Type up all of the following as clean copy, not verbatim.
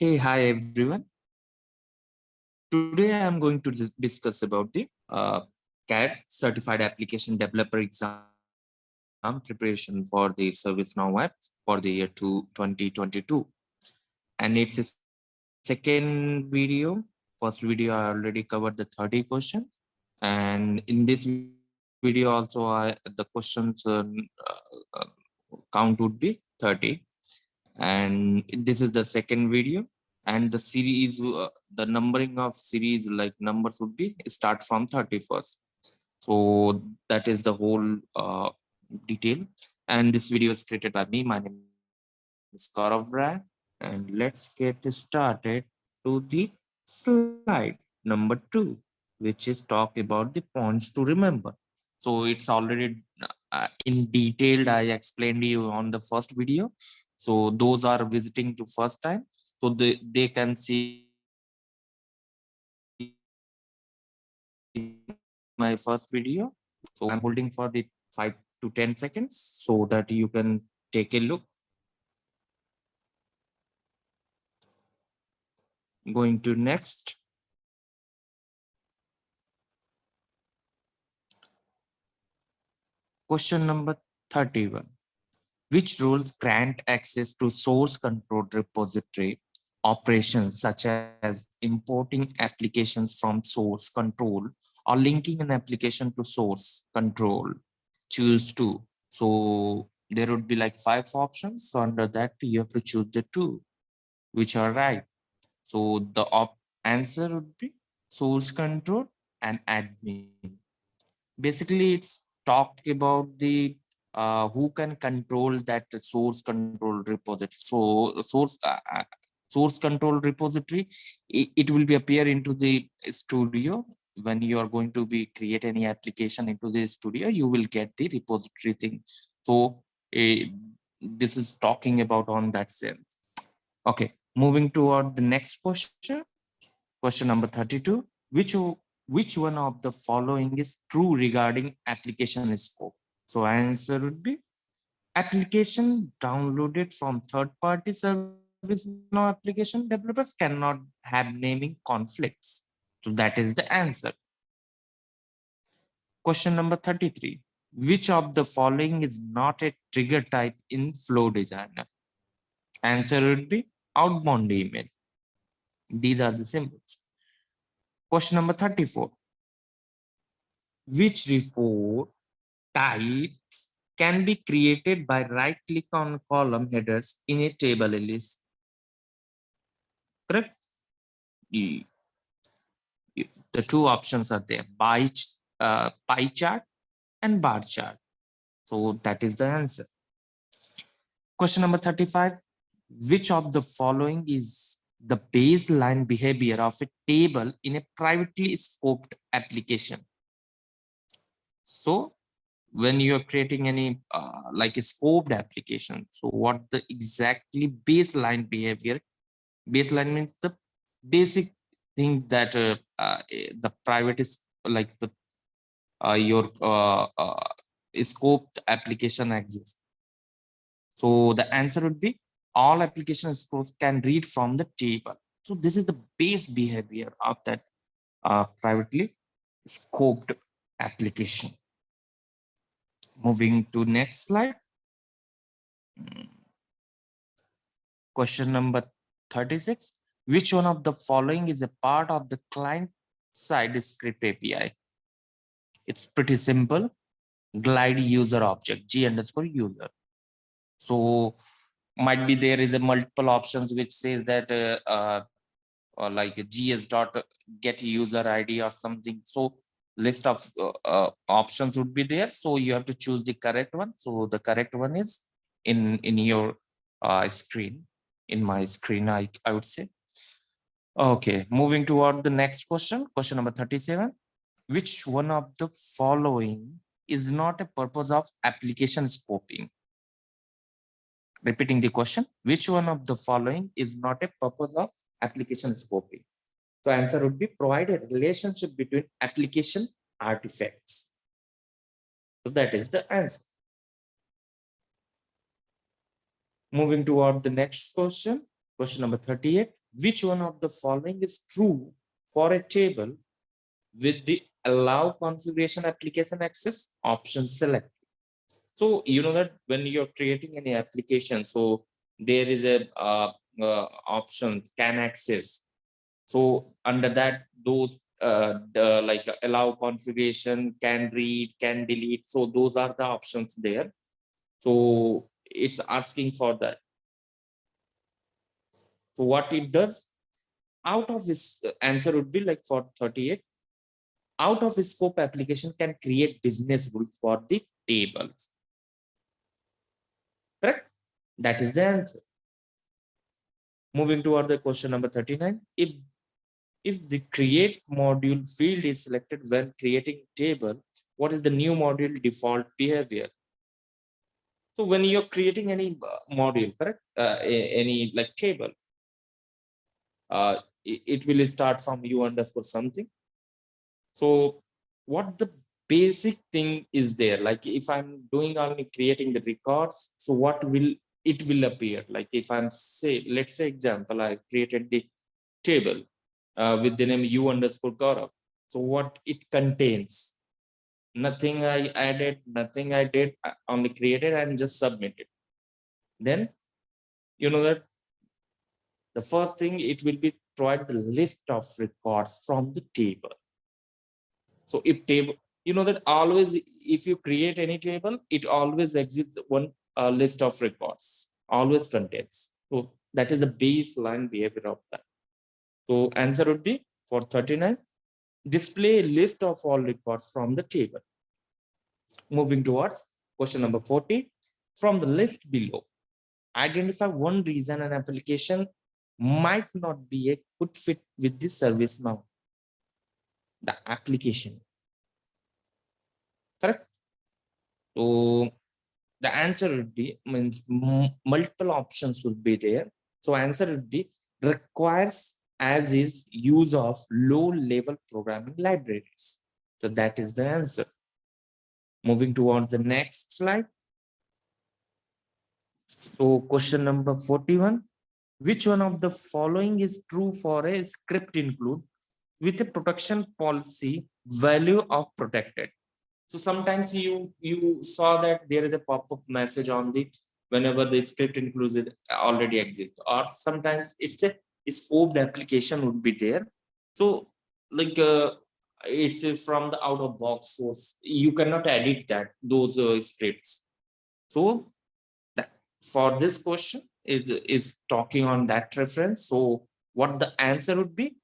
Hey, hi everyone. Today I am going to discuss about the CAD Certified Application Developer Exam preparation for the ServiceNow app for the year 2022. And it's a second video. First video I already covered the 30 questions, and in this video also the questions uh, count would be 30. And this is the second video, and the series the numbering of series like numbers would be start from 31st. So that is the whole detail, and this video is created by me. My name is Gaurav Rai, and let's get started to the slide number 2, which is talk about the points to remember. So it's already in detailed I explained you on the first video. So those are visiting to first time, so they can see my first video. So I'm holding for the 5 to 10 seconds so that you can take a look. Going to next. Question number 31. Which rules grant access to source controlled repository operations such as importing applications from source control or linking an application to source control? Choose two. So there would be like 5 options. So under that, you have to choose the two which are right. So the answer would be source control and admin. Basically, it's talk about the who can control that source control repository. So source control repository, it will be appear into the studio. When you are going to be create any application into the studio, you will get the repository thing. So this is talking about on that sense. Okay, moving toward the next question. Question number 32. Which one of the following is true regarding application scope? So answer would be application downloaded from third-party ServiceNow application developers cannot have naming conflicts. So that is the answer. Question number 33. Which of the following is not a trigger type in Flow Designer? Answer would be outbound email. These are the symbols. Question number 34. Which report types can be created by right click on column headers in a table list? Correct? The, the two options are there, pie chart and bar chart. So that is the answer. Question number 35. Which of the following is the baseline behavior of a table in a privately scoped application? So when you're creating any like a scoped application, so what the exactly baseline behavior? Baseline means the basic thing that the private is like the your scoped application exists. So the answer would be all application scopes can read from the table. So this is the base behavior of that privately scoped application. Moving to next slide. Question number 36. Which one of the following is a part of the client side script API? It's pretty simple. Glide user object, G underscore user. So might be there is a multiple options which says that or like a gs dot get user ID or something. So list of options would be there. So you have to choose the correct one. So the correct one is in your screen, in my screen, I would say. Okay, moving toward the next question. Question number 37. Which one of the following is not a purpose of application scoping? Repeating the question, which one of the following is not a purpose of application scoping? So answer would be provide a relationship between application artifacts. So that is the answer. Moving toward the next question. Question number 38. Which one of the following is true for a table with the allow configuration application access option select? So you know that when you're creating any application, so there is a option can access. So under that, those like allow configuration, can read, can delete. So those are the options there. So it's asking for that. So what it does, out of this answer would be like for 38, out of scope application can create business rules for the tables. Correct? That is the answer. Moving toward the question number 39. If the create module field is selected when creating table, what is the new module default behavior? So when you're creating any module, correct? Any like table, it will start from u underscore something. So what the basic thing is there, like if I'm doing only creating the records, so what will it will appear? Like if I'm say, let's say example, I created the table with the name u underscore Gaurav. So what it contains, nothing I added, nothing I did, I only created and just submitted. Then you know that the first thing it will be provide the list of records from the table. So if table, you know that always if you create any table, it always exits one list of records, always contains. So that is the baseline behavior of that. So answer would be for 39, display a list of all records from the table. Moving towards question number 40, from the list below, identify one reason an application might not be a good fit with the service now. The application, correct? So the answer would be, means multiple options would be there. So answer would be requires as is use of low level programming libraries. So that is the answer. Moving towards the next slide. So question number 41, which one of the following is true for a script include with a protection policy value of protected? So sometimes you saw that there is a pop-up message on the whenever the script inclusive already exists, or sometimes it's a scoped application would be there. So like it's from the out of box source, you cannot edit that those scripts. So that, for this question it is talking on that reference. So what the answer would be,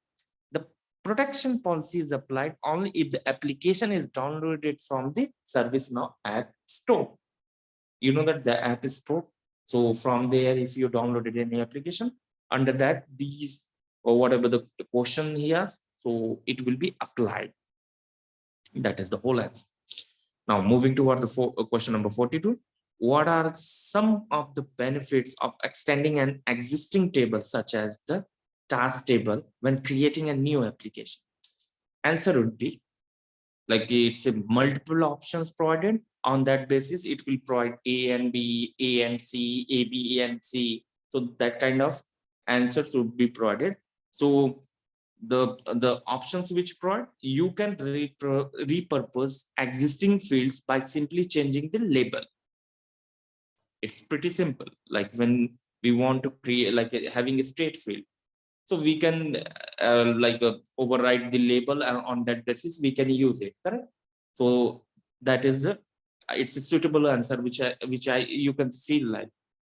the protection policy is applied only if the application is downloaded from the ServiceNow app store. You know that the app is store. So from there, if you downloaded any application, under that, these or whatever the question he has, so it will be applied. That is the whole answer. Now moving toward the question number 42. What are some of the benefits of extending an existing table such as the task table when creating a new application? Answer would be like it's a multiple options provided. On that basis, it will provide A and B, A and C, A, B, A and C. So that kind of answers would be provided. So the options which provide, you can repurpose existing fields by simply changing the label. It's pretty simple. Like when we want to create like having a state field, so we can override the label, and on that basis we can use it, correct? So that is it's a suitable answer which I you can feel like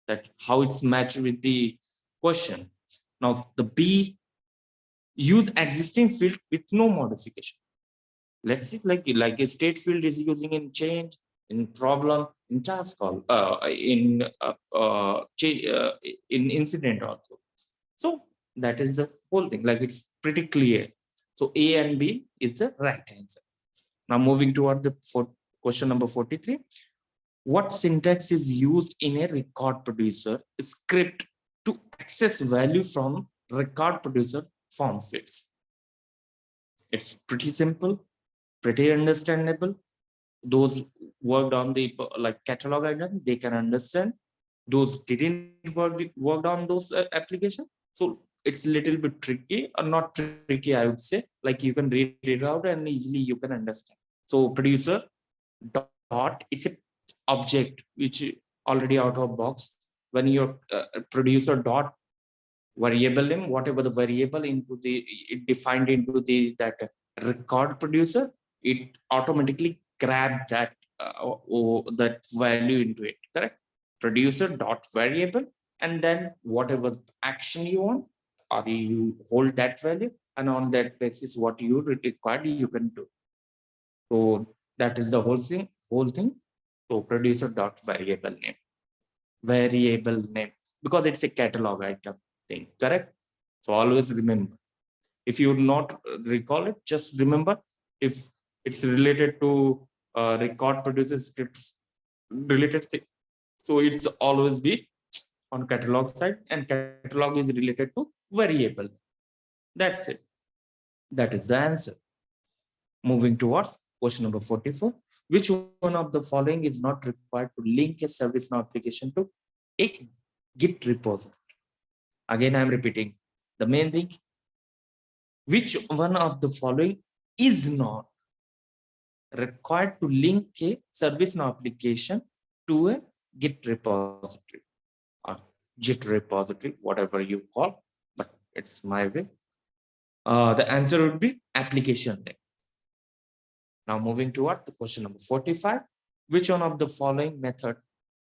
that how it's matched with the question. Now the B, use existing field with no modification. Let's see, like a state field is using in change, in problem, in task call, in incident also. So that is the whole thing, like it's pretty clear. So A and B is the right answer. Now moving toward the question number 43. What syntax is used in a record producer script to access value from record producer form fields? It's pretty simple, pretty understandable. Those worked on the like catalog item, they can understand. those didn't worked on those application. So it's a little bit tricky, or not tricky, I would say. Like you can read it out and easily you can understand. So producer dot, it's a object which already out of box. When your producer dot variable name, whatever the variable into the it defined into the that record producer, it automatically grab that that value into it. Correct? Producer dot variable, and then whatever action you want, or you hold that value, and on that basis, what you required, you can do. So that is the whole thing. Whole thing. So producer dot variable name, because it's a catalog item thing. Correct? So always remember. If you not recall it, just remember if it's related to record producer scripts related thing. So it's always be on catalog side, and catalog is related to variable. That's it. That is the answer. Moving towards question number 44. Which one of the following is not required to link a ServiceNow application to a Git repository? Again, I'm repeating the main thing. Which one of the following is not required to link a ServiceNow application to a Git repository or Git repository, whatever you call, but it's my way. The answer would be application name. Now moving toward the question number 45. Which one of the following method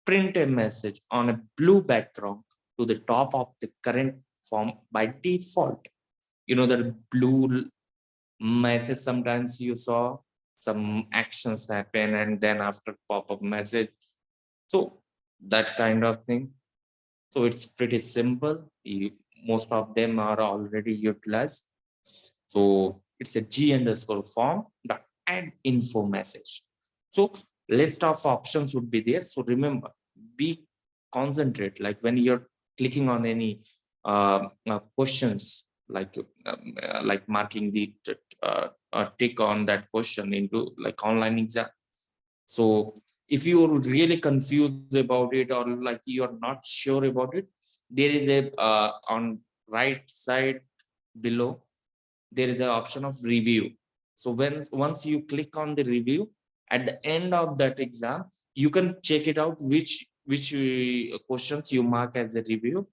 print a message on a blue background to the top of the current form by default? You know that blue message, sometimes you saw some actions happen and then after pop-up message. So that kind of thing. So it's pretty simple. Most of them are already utilized. So it's a G underscore form dot add info message. So list of options would be there. So remember, be concentrate. Like when you're clicking on any questions, like marking the tick on that question into like online exam. So if you're really confused about it, or like you're not sure about it, there is a on right side below, there is an option of review. So once you click on the review, at the end of that exam, you can check it out which questions you mark as a review.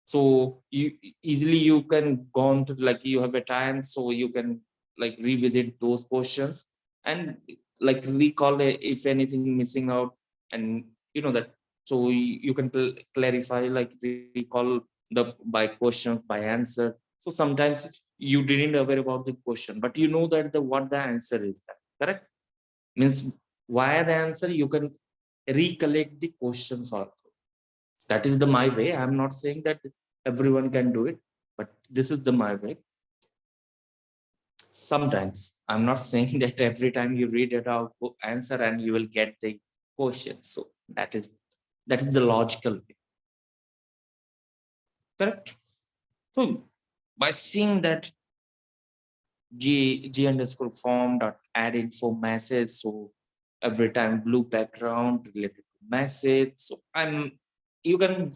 So you easily you can go on to, like, you have a time, so you can like revisit those questions and like recall if anything missing out, and you know that. So you can clarify, like recall the by questions, by answer. So sometimes you didn't aware about the question, but you know that the what the answer is, that correct means via the answer you can recollect the questions also. That is the my way. I'm not saying that everyone can do it, but this is the my way. Sometimes I'm not saying that every time you read it out answer and you will get the question. So that is the logical way. Correct? So by seeing that g underscore form dot add info message, so every time blue background related to message. So I'm you can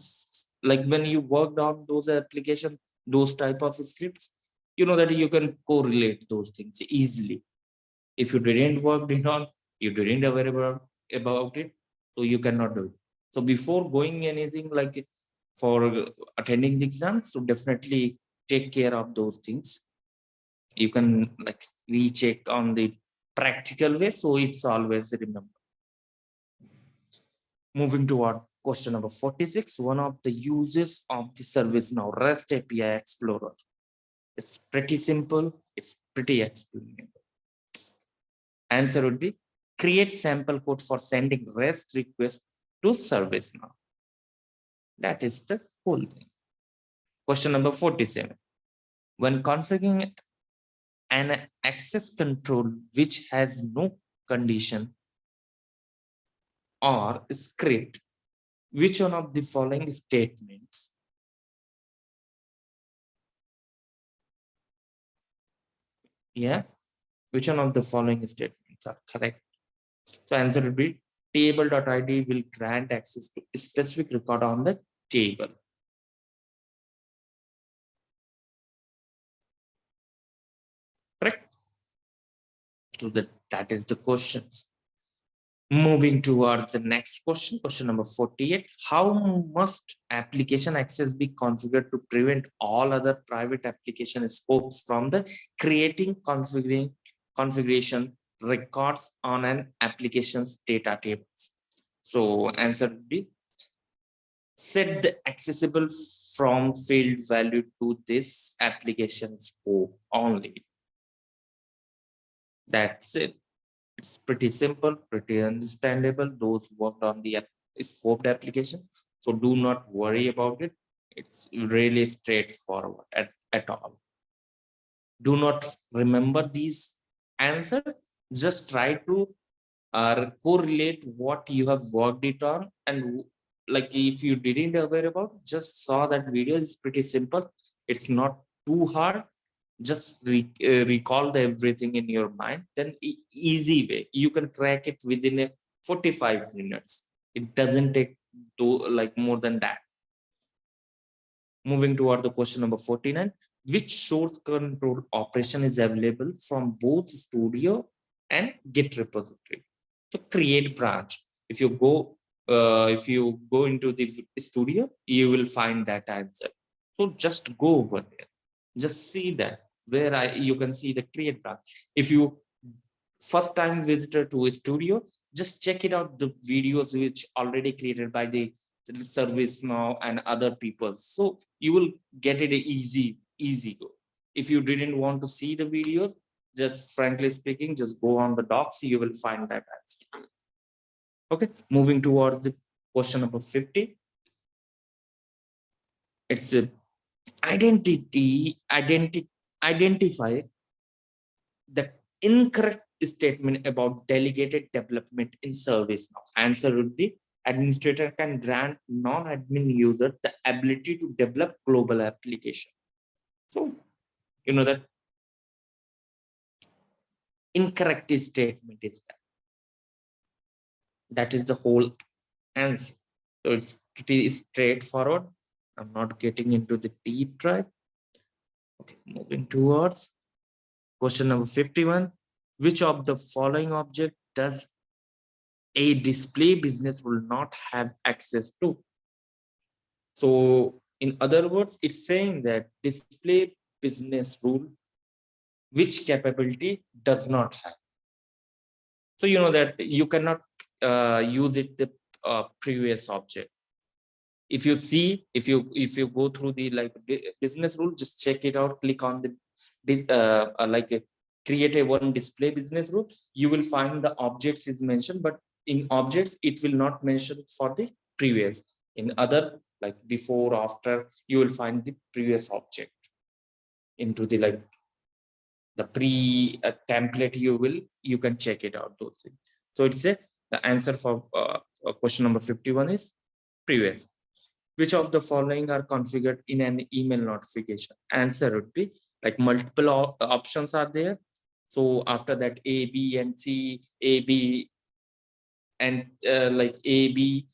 like when you worked on those application, those type of scripts, you know that you can correlate those things easily. If you didn't work it on, you didn't aware about it, so you cannot do it. So before going anything like for attending the exam, so definitely take care of those things. You can like recheck on the practical way, so it's always remember. Moving toward question number 46. One of the uses of the ServiceNow REST API Explorer. It's pretty simple, it's pretty explainable. Answer would be create sample code for sending REST requests to ServiceNow. That is the whole thing. Question number 47. When configuring an access control which has no condition or script, which one of the following statements which one of the following statements are correct? So answer would be table.id will grant access to a specific record on the table. Correct? So that is the questions. Moving towards the next question, question number 48. How must application access be configured to prevent all other private application scopes from the creating configuration records on an application's data tables? So answer would be set the accessible from field value to this application scope only. That's it. It's pretty simple, pretty understandable. Those worked on the scoped application. So do not worry about it. It's really straightforward at all. Do not remember these answer. Just try to correlate what you have worked it on, and like if you didn't aware about, just saw that video. Is pretty simple. It's not too hard. Just recall everything in your mind, then easy way you can crack it within a 45 minutes. It doesn't take like more than that. Moving toward the question number 49. Which source control operation is available from both studio and git repository? So create branch. If you go into the studio, you will find that answer. So just go over there, just see that where you can see the create branch. If you first time visitor to a studio, just check it out, the videos which already created by the ServiceNow and other people. So you will get it easy go. If you didn't want to see the videos, just frankly speaking, just go on the docs, you will find that answer. Okay, moving towards the question number 50. It's a identify the incorrect statement about delegated development in ServiceNow. Answer would be administrator can grant non-admin user the ability to develop global application. So you know that incorrect statement is that. That is the whole answer. So it's pretty straightforward. I'm not getting into the deep dive. Okay, moving towards question number 51. Which of the following object does a display business will not have access to? So in other words, it's saying that display business rule, which capability does not have. So you know that you cannot use it the previous object. If you see, if you go through the like business rule, just check it out, click on the create a one display business rule, you will find the objects is mentioned, but in objects it will not mention for the previous. In other like before, after, you will find the previous object into the like the pre template. You can check it out those things. So it's a the answer for question number 51 is previous. Which of the following are configured in an email notification? Answer would be like multiple options are there. So after that, A, B, and C, A, B, and like A, B,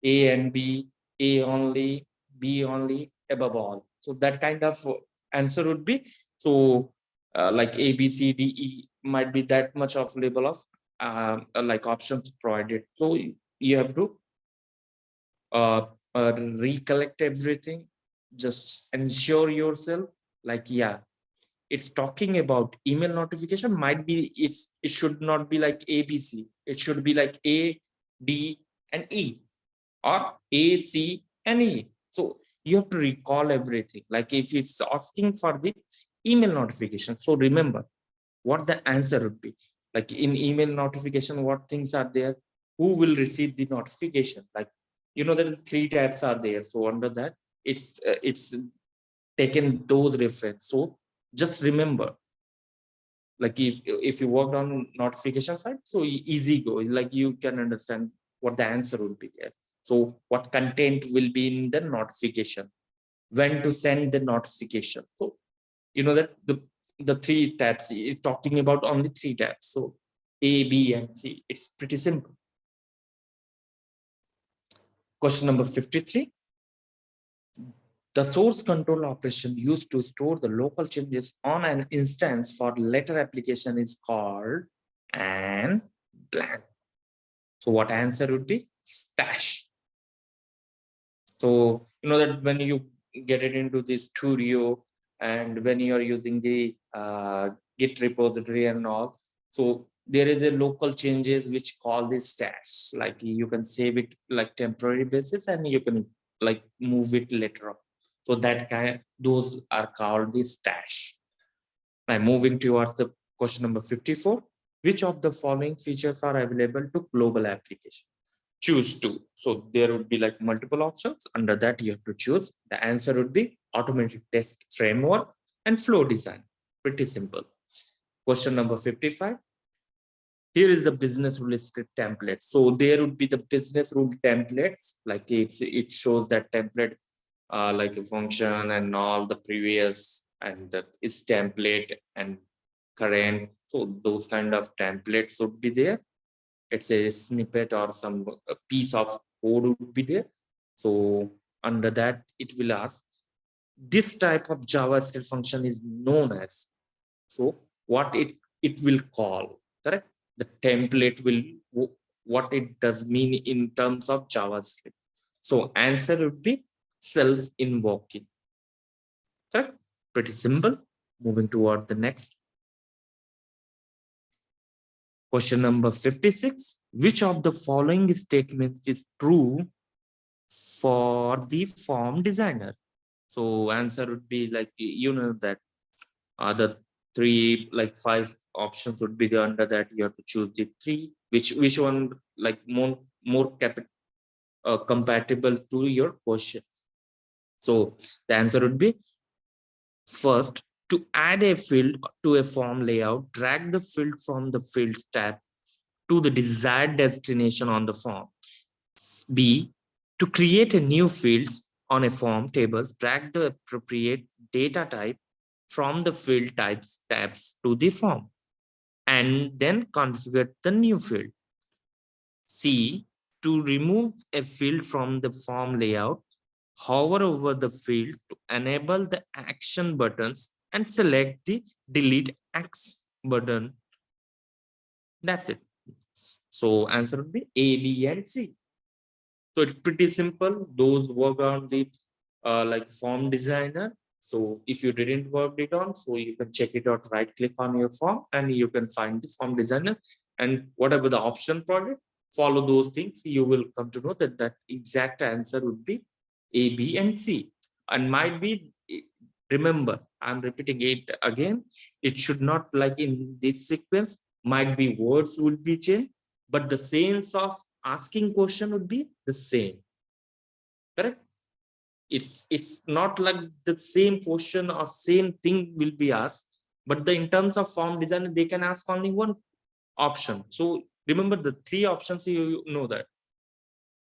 A and B, A only, B only, above all. So that kind of answer would be, so like A, B, C, D, E might be that much of label of like options provided. So you have to recollect everything. Just ensure yourself like, yeah, it's talking about email notification. Might be it should not be like ABC. It should be like A, D, and E, or A, C, and E. So you have to recall everything. Like if it's asking for the email notification, so remember what the answer would be. Like in email notification, what things are there? Who will receive the notification? Like, you know, that 3 tabs are there. So under that, it's taken those reference. So just remember, like if you worked on notification side, so easy go, like you can understand what the answer would be there. So what content will be in the notification, when to send the notification. So you know that the 3 tabs, it's talking about only 3 tabs. So A, B, and C. It's pretty simple. Question number 53. The source control operation used to store the local changes on an instance for later application is called an blank. So what answer would be? Stash. So you know that when you get it into the studio and when you are using the Git repository and all, so there is a local changes which call this stash. Like you can save it like temporary basis and you can like move it later on. So that kind, those are called the stash. Now moving towards the question number 54. Which of the following features are available to global application? Choose two. So there would be like multiple options. Under that, you have to choose. The answer would be automatic test framework and flow design. Pretty simple. Question number 55. Here is the business rule script template. So there would be the business rule templates. Like it shows that template like a function and all the previous and that is template and current. So those kind of templates would be there. It's a snippet or some piece of code would be there. So under that, it will ask this type of JavaScript function is known as. So what it will call, correct? The template will what it does mean in terms of JavaScript. So answer would be self-invoking. Correct? Pretty simple. Moving toward the next. Question number 56. Which of the following statements is true for the form designer? So answer would be like, you know that the three, like five options would be the under that you have to choose the three. Which one like more compatible to your question? So the answer would be first, to add a field to a form layout, drag the field from the field tab to the desired destination on the form. B, to create a new fields on a form table, drag the appropriate data type from the field types tabs to the form and then configure the new field. C, to remove a field from the form layout, hover over the field to enable the action buttons and select the delete X button. That's it. So answer would be A, B, and C. So it's pretty simple. Those work on the like form designer. So if you didn't work it on, so you can check it out, right click on your form and you can find the form designer and whatever the option for it, follow those things. You will come to know that that exact answer would be A, B, and C. And might be, remember, I'm repeating it again. It should not like in this sequence, might be words would be changed, but the sense of asking question would be the same. Correct? It's not like the same question or same thing will be asked, but the in terms of form design, they can ask only one option. So remember the three options, you know that.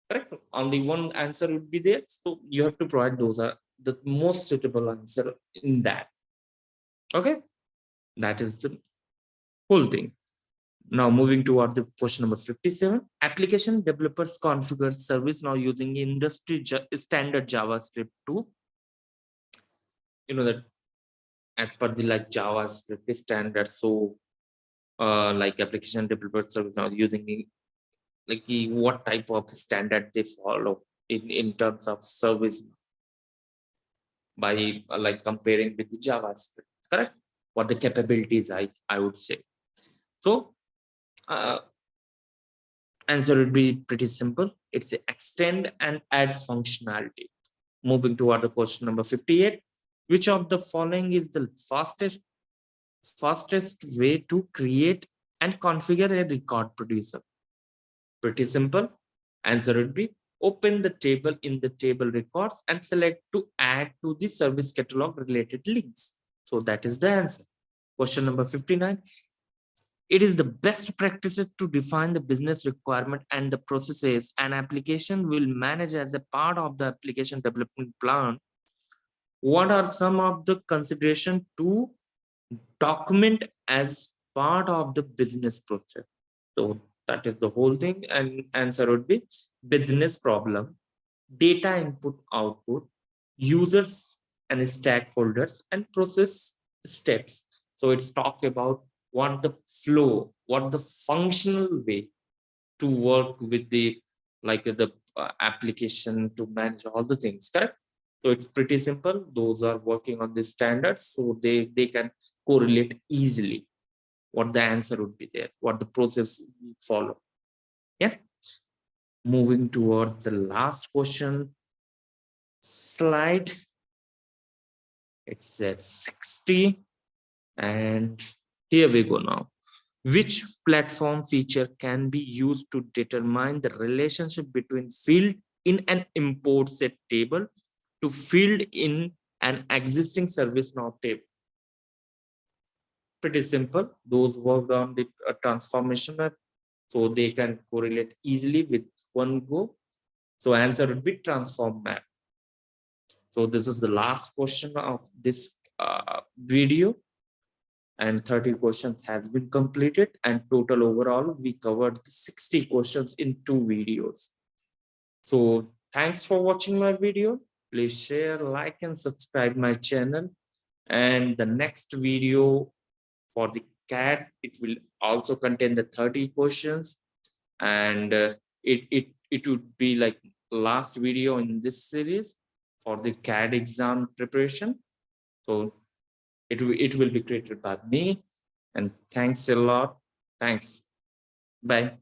Correct? Only one answer would be there. So you have to provide those are the most suitable answer in that. Okay, that is the whole thing. Now moving toward the question number 57. Application developers configure service now using industry standard JavaScript to, you know that as per the like JavaScript standard. So like application developer service now using like what type of standard they follow in terms of service by like comparing with the JavaScript, correct? What the capabilities I would say. So answer would be pretty simple. It's extend and add functionality. Moving toward the question number 58. Which of the following is the fastest way to create and configure a record producer? Pretty simple. Answer would be open the table in the table records and select to add to the service catalog related links. So that is the answer. Question number 59. It is the best practices to define the business requirement and the processes an application will manage as a part of the application development plan. What are some of the consideration to document as part of the business process? So that is the whole thing, and answer would be business problem, data input output, users and stakeholders, and process steps. So it's talk about what the flow, what the functional way to work with the the application to manage all the things, correct? So it's pretty simple. Those are working on the standards, so they can correlate easily what the answer would be there, what the process will follow. Yeah, moving towards the last question slide. It says 60, and here we go now. Which platform feature can be used to determine the relationship between field in an import set table to field in an existing service now table? Pretty simple. Those worked on the transformation map, so they can correlate easily with one go. So answer would be transform map. So this is the last question of this video, and 30 questions has been completed, and total overall we covered 60 questions in 2 videos. So thanks for watching my video. Please share, like, and subscribe my channel. And the next video for the CAD, it will also contain the 30 questions, and it would be like last video in this series for the CAD exam preparation. So it will be created by me, and thanks a lot. Thanks. Bye.